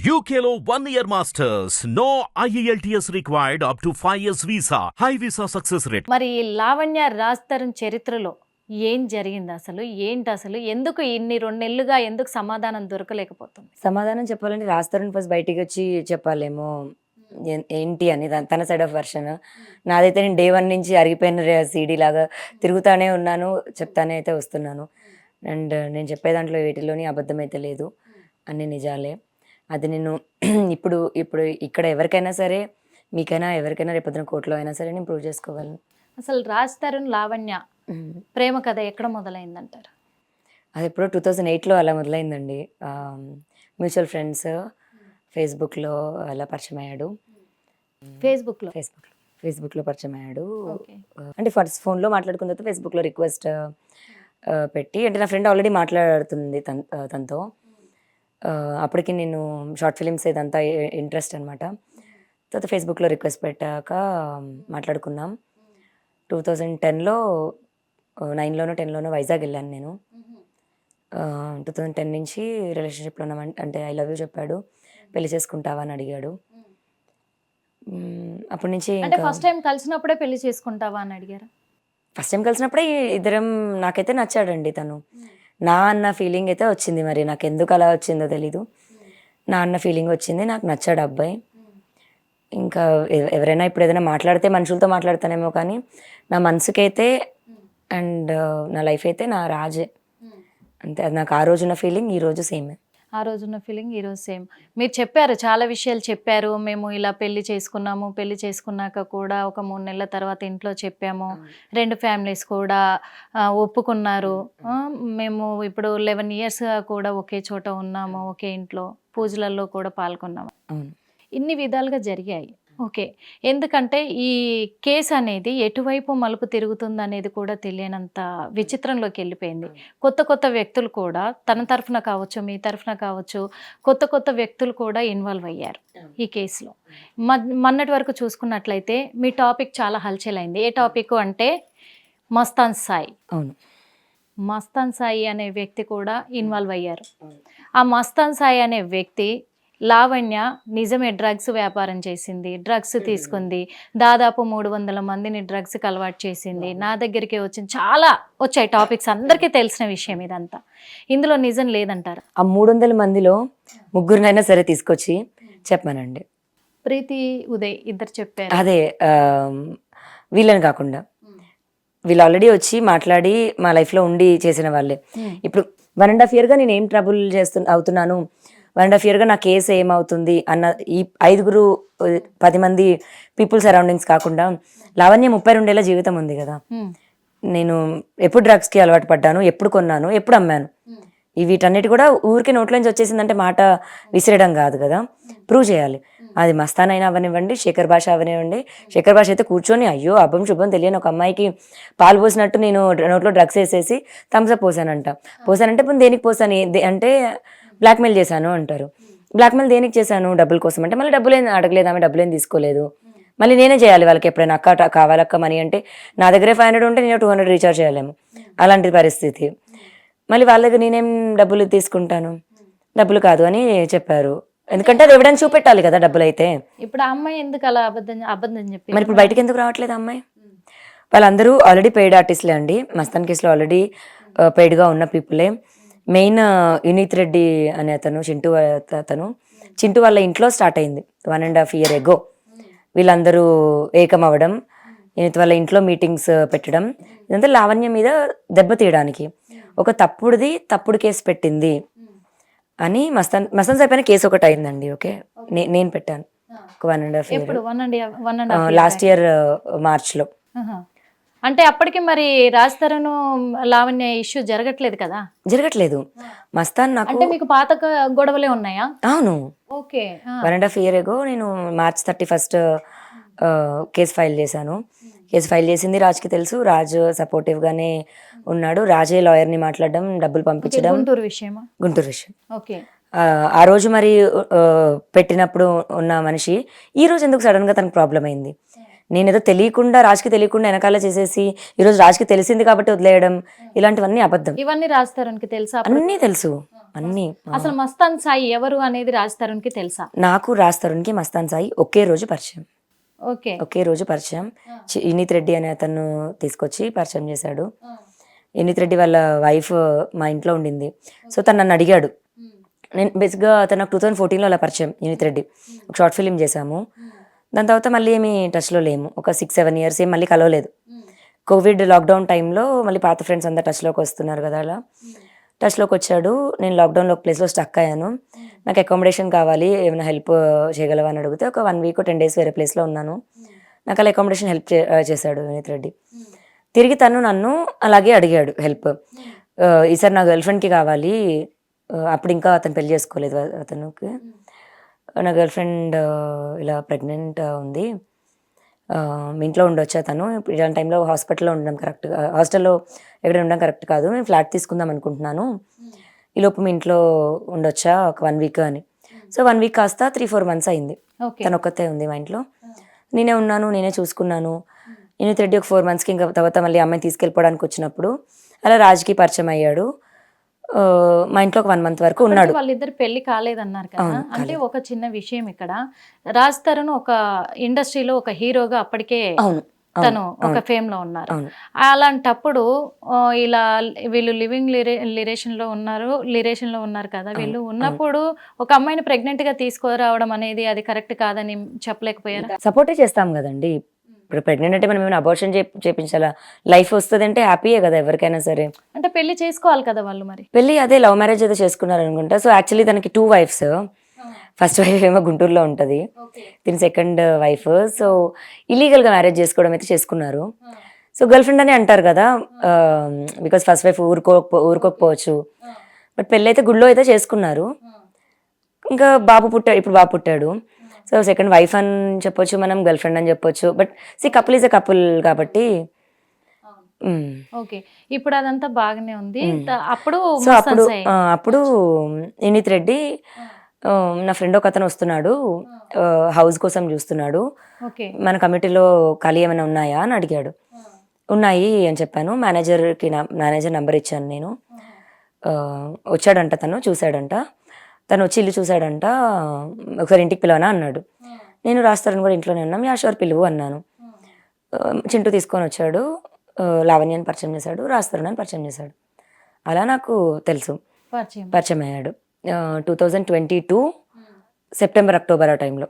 UKLO 1 year masters. No IELTS required up to 5 years visa. High visa success rate. మరి ఈ లావణ్య రాజ్ తరుణ్ చరిత్రలో ఏం జరిగింది అసలు ఏంటి అసలు ఎందుకు ఇన్ని 2 నెలలుగా ఎందుకు సమాధానం దొరకలేకపోతుంది? సమాధానం చెప్పాలంటే రాజ్ తరుణ్ ఫస్ట్ బయటికి వచ్చి చెప్పాలేమో ఏంటి అని తన సైడ్ ఆఫ్ వర్షన్. నాదైతే నేను డే 1 నుంచి అరిగిపోయిన సీడీ లాగా తిరుగుతానే ఉన్నాను, చెప్తానే అయితే వస్తున్నాను. అండ్ నేను చెప్పే దాంట్లో వీటిలోని అబద్ధం అయితే లేదు, అన్ని నిజాలే. అది నేను ఇప్పుడు ఇక్కడ ఎవరికైనా సరే, మీకైనా ఎవరికైనా రేపొద్దున కోర్టులో అయినా సరే నేను ప్రూవ్ చేసుకోగలను. అసలు రాజ్ తరుణ్ లావణ్య ప్రేమ కథ ఎక్కడ మొదలైందంటారు? అది ఎప్పుడో 2008లో అలా మొదలైందండి. మ్యూచువల్ ఫ్రెండ్స్ ఫేస్బుక్లో అలా పరిచయం అయ్యాడు. ఫేస్బుక్లో పరిచయం అయ్యాడు. అంటే ఫస్ట్ ఫోన్లో మాట్లాడుకున్న తర్వాత ఫేస్బుక్లో రిక్వెస్ట్ పెట్టి, అంటే నా ఫ్రెండ్ ఆల్రెడీ మాట్లాడుతుంది తనతో. అప్పటికి నేను షార్ట్ ఫిలిమ్స్ ఇదంతా ఇంట్రెస్ట్ అనమాట. తర్వాత ఫేస్బుక్లో రిక్వెస్ట్ పెట్టాక మాట్లాడుకున్నాం. 2010లో 9లోనో 10లోనో వైజాగ్ వెళ్ళాను నేను. 2010 నుంచి రిలేషన్షిప్లో ఉన్నాం. అంటే ఐ లవ్ యూ చెప్పాడు, పెళ్లి చేసుకుంటావా అని అడిగాడు. అప్పటి నుంచి ఫస్ట్ టైం కలిసినప్పుడే పెళ్లి చేసుకుంటావా అని అడిగారా? ఫస్ట్ టైం కలిసినప్పుడే ఇద్దరం, నాకైతే నచ్చాడండి తను. నా అన్న ఫీలింగ్ అయితే వచ్చింది, మరి నాకు ఎందుకు అలా వచ్చిందో తెలీదు. నా అన్న ఫీలింగ్ వచ్చింది, నాకు నచ్చాడు అబ్బాయి. ఇంకా ఎవరైనా ఇప్పుడు ఏదైనా మాట్లాడితే మనుషులతో మాట్లాడతానేమో, కానీ నా మనసుకైతే అండ్ నా లైఫ్ అయితే నా రాజే అంతే. అది నాకు ఆ రోజున్న ఫీలింగ్ ఈ రోజు సేమే. ఆ రోజున్న ఫీలింగ్ ఈరోజు సేమ్. మీరు చెప్పారు, చాలా విషయాలు చెప్పారు. మేము ఇలా పెళ్లి చేసుకున్నాము, పెళ్లి చేసుకున్నాక కూడా ఒక 3 నెలల తర్వాత ఇంట్లో చెప్పాము, 2 ఫ్యామిలీస్ కూడా ఒప్పుకున్నారు. మేము ఇప్పుడు 11 ఇయర్స్గా కూడా ఒకే చోట ఉన్నాము, ఒకే ఇంట్లో పూజలలో కూడా పాల్గొన్నాము. ఇన్ని విధాలుగా జరిగాయి. ఓకే, ఎందుకంటే ఈ కేసు అనేది ఎటువైపు మలుపు తిరుగుతుంది అనేది కూడా తెలియనంత విచిత్రంలోకి వెళ్ళిపోయింది. కొత్త వ్యక్తులు కూడా తన తరఫున కావచ్చు, మీ తరఫున కావచ్చు, కొత్త వ్యక్తులు కూడా ఇన్వాల్వ్ అయ్యారు ఈ కేసులో. మొన్నటి వరకు చూసుకున్నట్లయితే మీ టాపిక్ చాలా హల్చల్ అయింది. ఏ టాపిక్ అంటే మస్తాన్ సాయి. అవును, మస్తాన్ సాయి అనే వ్యక్తి కూడా ఇన్వాల్వ్ అయ్యారు. ఆ మస్తాన్ సాయి అనే వ్యక్తి లావణ్య నిజమే డ్రగ్స్ వ్యాపారం చేసింది, డ్రగ్స్ తీసుకుంది, దాదాపు 300 మందిని డ్రగ్స్కి అలవాటు చేసింది, నా దగ్గరికి వచ్చింది, చాలా వచ్చాయి టాపిక్స్, అందరికీ తెలిసిన విషయం ఇదంతా. ఇందులో నిజం లేదంటారు? ఆ 300 మందిలో 3 సరే తీసుకొచ్చి చెప్పానండి. ప్రీతి, ఉదయ్ ఇద్దరు చెప్పారు. అదే వీళ్ళని కాకుండా వీళ్ళు ఆల్రెడీ వచ్చి మాట్లాడి మా లైఫ్లో ఉండి చేసిన వాళ్ళే. ఇప్పుడు 1.5 yearగా నేను ఏం ట్రబుల్ అవుతున్నాను, 1.5 yearగా నా కేసు ఏమవుతుంది అన్న ఈ 5-10 మంది పీపుల్ సరౌండింగ్స్ కాకుండా లావణ్య 32 ఏళ్ళ జీవితం ఉంది కదా. నేను ఎప్పుడు డ్రగ్స్కి అలవాటు పడ్డాను, ఎప్పుడు కొన్నాను, ఎప్పుడు అమ్మాను, వీటన్నిటి కూడా ఊరికి నోట్లోంచి వచ్చేసిందంటే మాట విసిరడం కాదు కదా, ప్రూవ్ చేయాలి. అది మస్తాన్ అయినా అవనివ్వండి, శేఖర్ భాష అవనివ్వండి. శేఖర్ భాష అయితే కూర్చొని అయ్యో అబ్బం శుభం తెలియని ఒక అమ్మాయికి పాలు పోసినట్టు నేను నోట్లో డ్రగ్స్ వేసేసి థమ్స్అప్ పోసానంటే ఇప్పుడు దేనికి పోసాను అంటే బ్లాక్మెయిల్ చేశాను అంటారు. బ్లాక్మెయిల్ దేనికి చేశాను? డబ్బుల కోసం అంటే మళ్ళీ డబ్బులేం అడగలేదు, ఆమె డబ్బులేం తీసుకోలేదు, మళ్ళీ నేనే చేయాలి వాళ్ళకి. ఎప్పుడైనా అక్క కావాలక్క మనీ అంటే నా దగ్గరే 500 ఉంటే నేను 200 రీఛార్జ్ చేయలేము, అలాంటి పరిస్థితి. మళ్ళీ వాళ్ళ దగ్గర నేనేం డబ్బులు తీసుకుంటాను, డబ్బులు కాదు అని చెప్పారు. ఎందుకంటే అది ఎవిడెన్స్ చూపెట్టాలి కదా డబ్బులు అయితే. ఇప్పుడు ఆ అమ్మాయి ఎందుకు అలా అబద్ధం చెప్పి మరి ఇప్పుడు బయటకు ఎందుకు రావట్లేదు అమ్మాయి? వాళ్ళందరూ ఆల్రెడీ పెయిడ్ ఆర్టిస్ట్లే అండి. మస్తాన్ కేసులో ఆల్రెడీ పెయిడ్గా ఉన్న పీపులే. మెయిన్ యునీత్ రెడ్డి అనే అతను, చింటూ వాళ్ళ ఇంట్లో స్టార్ట్ అయింది 1.5 year ago. వీళ్ళందరూ ఏకం అవ్వడం, యునీత్ వాళ్ళ ఇంట్లో మీటింగ్స్ పెట్టడం, ఇదంతా లావణ్య మీద దెబ్బ తీయడానికి. ఒక తప్పుడు కేసు పెట్టింది అని మస్తాన్ సాయి పైన కేసు ఒకటి అయిందండి. ఓకే, నేను పెట్టాను ఒక 1.5 year లాస్ట్ ఇయర్ మార్చ్లో. అంటే అప్పటికి మరి రాజ్ తరుణ్ లావణ్య ఇష్యూ జరగట్లేదు. మస్తాన్ నాకు అంటే మీకు పాత గొడవలే ఉన్నాయా? అవును. ఓకే, 1.5 year ago నేను March 31st కేసు ఫైల్ చేశాను. కేసు ఫైల్ చేసింది రాజ్కి తెలుసు. రాజ్ సపోర్టివ్ గానే ఉన్నాడు. రాజే లాయర్ని మాట్లాడడం, డబ్బులు పంపించడం. గుంటూరు విషయం. ఓకే, ఆ రోజు మరి పెట్టినప్పుడు ఉన్న మనిషి ఈ రోజు ఎందుకు సడన్ గా తనకు ప్రాబ్లం అయింది? నేనేదో తెలియకుండా, రాజ్కి తెలియకుండా వెనకాల చేసేసి ఈరోజు రాజ్కి తెలిసింది కాబట్టి వదిలేయడం, ఇలాంటివన్నీ అబద్ధం. ఇవన్నీ రాజ్ తరుణ్కి తెలుసా? అన్నీ తెలుసు. అన్నీ. అసలు మస్తాన్ సాయి ఎవరు అనేది రాజ్ తరుణ్ కి తెలుసా? నాకు రాజ్ తరుణ్కి మస్తాన్ సాయి ఒకే రోజు పరిచయం. ఓకే. ఒకే రోజు పరిచయం. ఇనీత్ రెడ్డి అనే అతను తీసుకొచ్చి పరిచయం చేశాడు. ఇనీత్ రెడ్డి వాళ్ళ వైఫ్ మా ఇంట్లో ఉండింది. సో తను నన్ను అడిగాడు. నేను బేసిక్గా అతను నాకు 2014లో అలా పరిచయం ఇనీత్ రెడ్డి. ఒక షార్ట్ ఫిలిం చేశాము. దాని తర్వాత మళ్ళీ ఏమి టచ్లో లేము. ఒక 6-7 ఇయర్స్ ఏం మళ్ళీ కలవలేదు. కోవిడ్ లాక్డౌన్ టైంలో మళ్ళీ పాత ఫ్రెండ్స్ అందరు టచ్లోకి వస్తున్నారు కదా, అలా టచ్లోకి వచ్చాడు. నేను లాక్డౌన్లో ఒక ప్లేస్లో స్టక్ అయ్యాను. నాకు అకామిడేషన్ కావాలి, ఏమైనా హెల్ప్ చేయగలవా అని అడిగితే ఒక 1 వీక్ 10 డేస్ వేరే ప్లేస్లో ఉన్నాను. నాకు అలా అకామిడేషన్ హెల్ప్ చేశాడు వినీత్ రెడ్డి. తిరిగి తను నన్ను అలాగే అడిగాడు హెల్ప్. ఈసారి నా గర్ల్ ఫ్రెండ్కి కావాలి, అప్పుడు ఇంకా అతను పెళ్లి చేసుకోలేదు. అతనికి నా గర్ల్ ఫ్రెండ్ ఇలా ప్రెగ్నెంట్ ఉంది, మీ ఇంట్లో ఉండొచ్చా తను, ఇలాంటి టైంలో హాస్పిటల్లో ఉండడం కరెక్ట్, హాస్టల్లో ఎక్కడ ఉండడం కరెక్ట్ కాదు, నేను ఫ్లాట్ తీసుకుందాం అనుకుంటున్నాను, ఈలోపు మీ ఇంట్లో ఉండొచ్చా ఒక 1 వీక్ అని. సో 1 వీక్ కాస్త 3-4 మంత్స్ అయింది. తను ఒక్కతే ఉంది మా ఇంట్లో, నేనే ఉన్నాను, నేనే చూసుకున్నాను. ఇనీత్ రెడ్డి ఒక 4 మంత్స్కి ఇంకా తర్వాత మళ్ళీ అమ్మాయిని తీసుకెళ్ళిపోవడానికి వచ్చినప్పుడు అలా రాజ్కి పరిచయం అయ్యాడు. మా ఇంట్లో ఒక 1 మంత్ వరకు ఉన్నాడు. వాళ్ళిద్దరు పెళ్లి కాలేదన్నారు కదా, అంటే ఒక చిన్న విషయం ఇక్కడ, రాజ్ తరుణ్ ఒక ఇండస్ట్రీలో ఒక హీరోగా అప్పటికే తను ఒక ఫేమ్ లో ఉన్నారు. అలాంటప్పుడు ఇలా వీళ్ళు లివింగ్ లిరేషన్ లో ఉన్నారు కదా, వీళ్ళు ఉన్నప్పుడు ఒక అమ్మాయిని ప్రెగ్నెంట్ గా తీసుకురావడం అనేది అది కరెక్ట్ కాదని చెప్పలేకపోయారా? సపోర్టే చేస్తాం కదండి. ఇప్పుడు ప్రెగ్నెంట్ అంటే మనం ఏమైనా అబార్షన్ చేయించాలా, లైఫ్ వస్తుంది అంటే హ్యాపీయే కదా ఎవరికైనా సరే. అంటే పెళ్లి చేసుకోవాలి కదా వాళ్ళు, మరి పెళ్లి అదే లవ్ మ్యారేజ్ ఏదో చేసుకున్నారు అనుకుంటా. సో యాక్చువల్లీ తనకి 2 వైఫ్స్. ఫస్ట్ వైఫ్ ఏమో గుంటూరులో ఉంటుంది, దీని సెకండ్ వైఫ్. సో ఇల్లీగల్గా మ్యారేజ్ చేసుకోవడం అయితే చేసుకున్నారు. సో గర్ల్ ఫ్రెండ్ అని అంటారు కదా, బికాస్ ఫస్ట్ వైఫ్ ఊరుకోకపోవచ్చు, బట్ పెళ్ళి అయితే గుడిలో అయితే చేసుకున్నారు. ఇంకా ఇప్పుడు బాబు పుట్టాడు. సో సెకండ్ వైఫ్ అని చెప్పొచ్చు, మనం గర్ల్ ఫ్రెండ్ అని చెప్పొచ్చు, but couple is a couple కాబట్టి. ఓకే, ఇప్పుడు అదంతా బాగానే ఉంది. అప్పుడు సో అప్పుడు ఇనీత్ రెడ్డి, నా ఫ్రెండ్ ఒక అతను వస్తున్నాడు, హౌస్ కోసం చూస్తున్నాడు, మన కమిటీలో ఖాళీ ఏమైనా ఉన్నాయా అని అడిగాడు. ఉన్నాయి అని చెప్పాను. మేనేజర్ నెంబర్ ఇచ్చాను నేను. వచ్చాడంట, తను చూశాడంట, తను వచ్చి ఇల్లు చూశాడంట, ఒకసారి ఇంటికి పిలవనా అన్నాడు. నేను రాస్తారని కూడా ఇంట్లోనే ఉన్నాం, షూర్ పిలువు అన్నాను. చింటూ తీసుకొని వచ్చాడు, లావణ్యాన్ని పరిచయం చేశాడు, రాస్తారని పరిచయం చేశాడు. అలా నాకు తెలుసు, పరిచయం అయ్యాడు. 2022 సెప్టెంబర్ అక్టోబర్ ఆ టైంలో.